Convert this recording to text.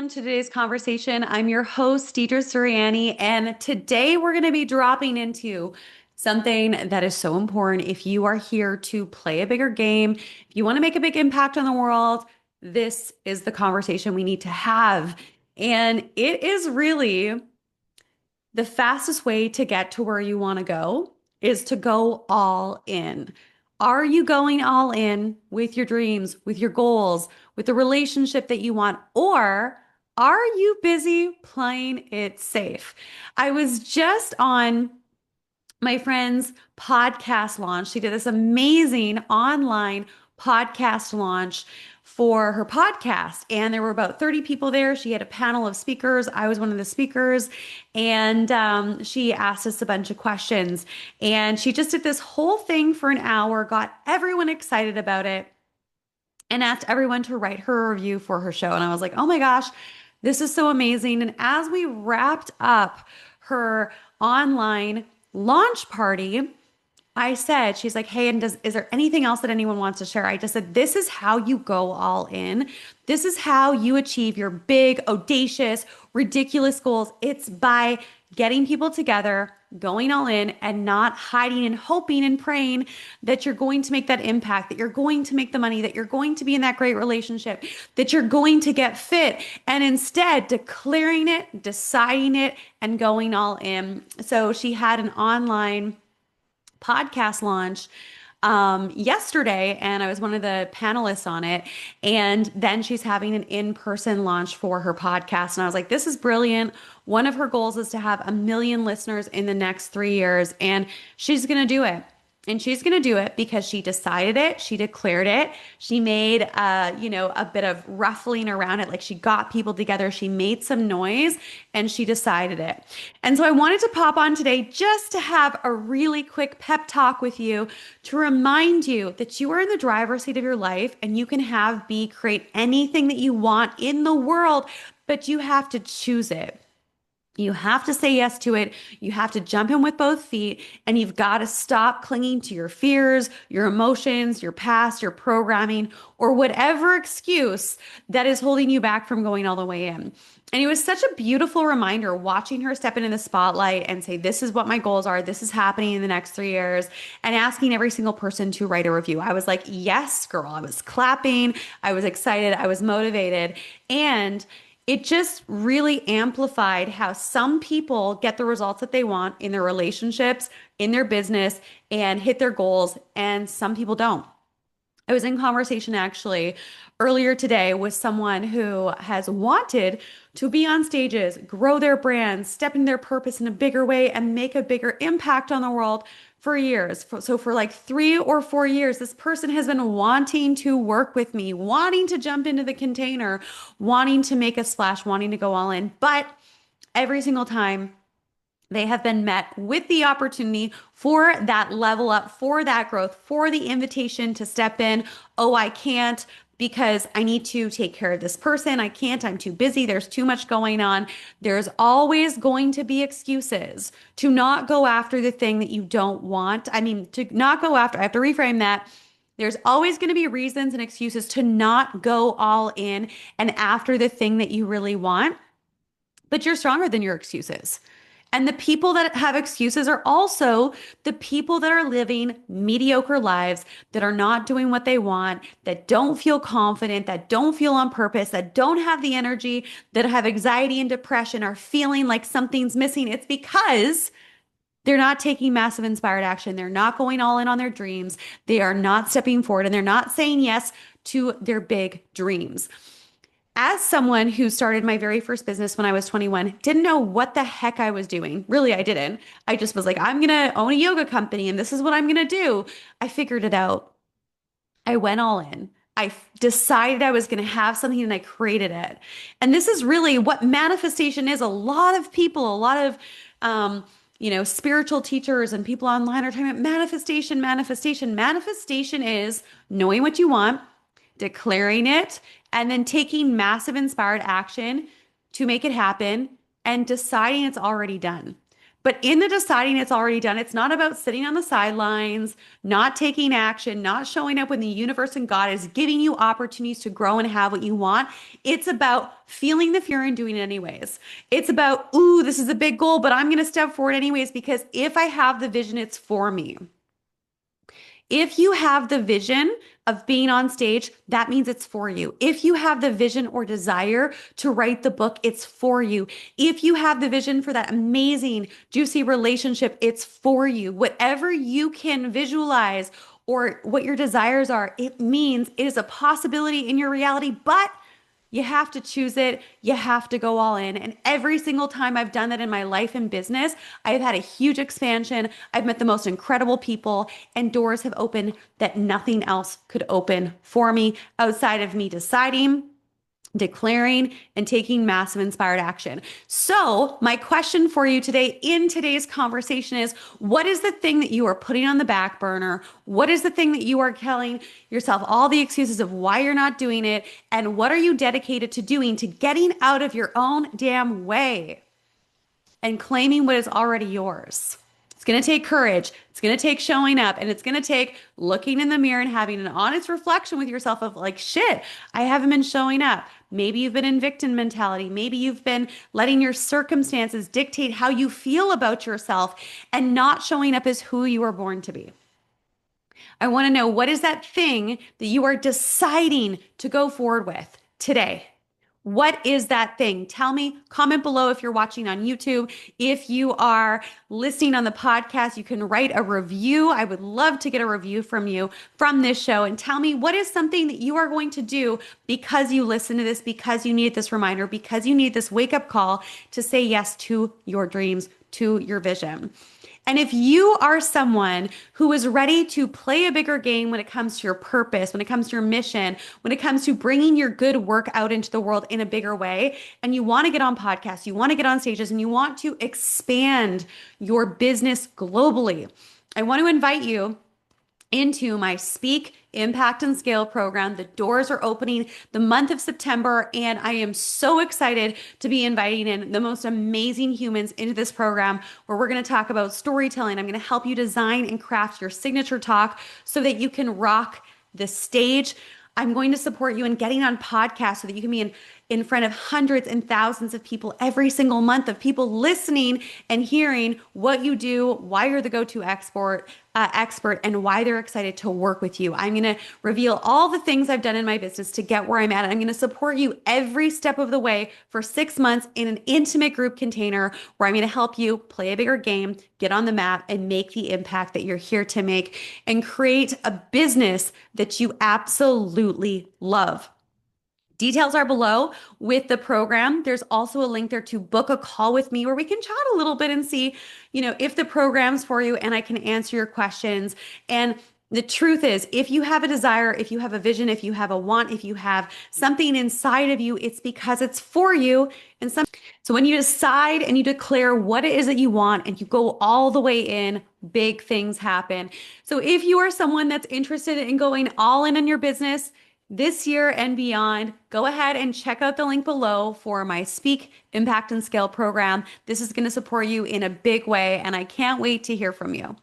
to today's conversation. I'm your host, Deidre Sirianni, and today we're going to be dropping into something that is so important. If you are here to play a bigger game, if you want to make a big impact on the world, this is the conversation we need to have. And it is really the fastest way to get to where you want to go is to go all in. Are you going all in with your dreams, with your goals, with the relationship that you want, or are you busy playing it safe? I was just on my friend's podcast launch. She did this amazing online podcast launch for her podcast, and there were about 30 people there. She had a panel of speakers. I was one of the speakers, and she asked us a bunch of questions. And she just did this whole thing for an hour, got everyone excited about it, and asked everyone to write her a review for her show. And I was like, oh my gosh, this is so amazing. And as we wrapped up her online launch party, I said, she's like, hey, and is there anything else that anyone wants to share? I just said, this is how you go all in. This is how you achieve your big, audacious, ridiculous goals. It's by getting people together, going all in, and not hiding and hoping and praying that you're going to make that impact, that you're going to make the money, that you're going to be in that great relationship, that you're going to get fit, and instead declaring it, deciding it, and going all in. So she had an online podcast launch yesterday, and I was one of the panelists on it. And then she's having an in-person launch for her podcast. And I was like, this is brilliant. One of her goals is to have 1 million listeners in the next 3 years, and she's going to do it. And she's going to do it because she decided it. She declared it. She made, a bit of ruffling around it. Like she got people together. She made some noise and she decided it. And so I wanted to pop on today just to have a really quick pep talk with you to remind you that you are in the driver's seat of your life and you can create anything that you want in the world, but you have to choose it. You have to say yes to it. You have to jump in with both feet, and you've got to stop clinging to your fears, your emotions, your past, your programming, or whatever excuse that is holding you back from going all the way in. And it was such a beautiful reminder watching her step into the spotlight and say, this is what my goals are. This is happening in the next 3 years, and asking every single person to write a review. I was like, yes, girl. I was clapping. I was excited. I was motivated. And it just really amplified how some people get the results that they want in their relationships, in their business, and hit their goals, and some people don't. I was in conversation actually earlier today with someone who has wanted to be on stages, grow their brand, step into their purpose in a bigger way, and make a bigger impact on the world for years. So for like 3 or 4 years, this person has been wanting to work with me, wanting to jump into the container, wanting to make a splash, wanting to go all in. But every single time they have been met with the opportunity for that level up, for that growth, for the invitation to step in. Oh, I can't because I need to take care of this person. I can't, I'm too busy. There's too much going on. There's always going to be excuses to not go after the thing that you don't want. To not go after, I have to reframe that. There's always going to be reasons and excuses to not go all in and after the thing that you really want, but you're stronger than your excuses. And the people that have excuses are also the people that are living mediocre lives, that are not doing what they want, that don't feel confident, that don't feel on purpose, that don't have the energy, that have anxiety and depression, are feeling like something's missing. It's because they're not taking massive inspired action. They're not going all in on their dreams. They are not stepping forward, and they're not saying yes to their big dreams. As someone who started my very first business when I was 21, didn't know what the heck I was doing. Really, I didn't. I just was like, I'm going to own a yoga company and this is what I'm going to do. I figured it out. I went all in. I decided I was going to have something and I created it. And this is really what manifestation is. A lot of people, a lot of, spiritual teachers and people online are talking about manifestation, manifestation. Manifestation is knowing what you want, declaring it, and then taking massive inspired action to make it happen and deciding it's already done. But in the deciding, it's already done. It's not about sitting on the sidelines, not taking action, not showing up when the universe and God is giving you opportunities to grow and have what you want. It's about feeling the fear and doing it anyways. It's about, ooh, this is a big goal, but I'm going to step forward anyways because if I have the vision, it's for me. If you have the vision of being on stage, that means it's for you. If you have the vision or desire to write the book, it's for you. If you have the vision for that amazing, juicy relationship, it's for you. Whatever you can visualize or what your desires are, it means it is a possibility in your reality, but you have to choose it. You have to go all in. And every single time I've done that in my life and business, I've had a huge expansion. I've met the most incredible people, and doors have opened that nothing else could open for me outside of me deciding, declaring, and taking massive inspired action. So, my question for you today in today's conversation is, what is the thing that you are putting on the back burner? What is the thing that you are telling yourself all the excuses of why you're not doing it? And what are you dedicated to doing to getting out of your own damn way and claiming what is already yours? It's going to take courage. It's going to take showing up, and it's going to take looking in the mirror and having an honest reflection with yourself of like, shit, I haven't been showing up. Maybe you've been in victim mentality. Maybe you've been letting your circumstances dictate how you feel about yourself and not showing up as who you were born to be. I want to know, what is that thing that you are deciding to go forward with today? What is that thing? Tell me, comment below if you're watching on YouTube. If you are listening on the podcast, you can write a review. I would love to get a review from you from this show and tell me what is something that you are going to do because you listen to this, because you need this reminder, because you need this wake up call to say yes to your dreams, to your vision. And if you are someone who is ready to play a bigger game when it comes to your purpose, when it comes to your mission, when it comes to bringing your good work out into the world in a bigger way, and you want to get on podcasts, you want to get on stages, and you want to expand your business globally, I want to invite you into my Speak, Impact, and Scale program. The doors are opening the month of September, and I am so excited to be inviting in the most amazing humans into this program where we're going to talk about storytelling. I'm going to help you design and craft your signature talk so that you can rock the stage. I'm going to support you in getting on podcasts so that you can be in front of hundreds and thousands of people every single month, of people listening and hearing what you do, why you're the go-to expert, and why they're excited to work with you. I'm going to reveal all the things I've done in my business to get where I'm at. I'm going to support you every step of the way for 6 months in an intimate group container where I'm going to help you play a bigger game, get on the map, and make the impact that you're here to make, and create a business that you absolutely love. Details are below with the program. There's also a link there to book a call with me where we can chat a little bit and see, if the program's for you and I can answer your questions. And the truth is, if you have a desire, if you have a vision, if you have a want, if you have something inside of you, it's because it's for you. So when you decide and you declare what it is that you want and you go all the way in, big things happen. So if you are someone that's interested in going all in on your business this year and beyond, go ahead and check out the link below for my Speak, Impact, and Scale program. This is going to support you in a big way, and I can't wait to hear from you.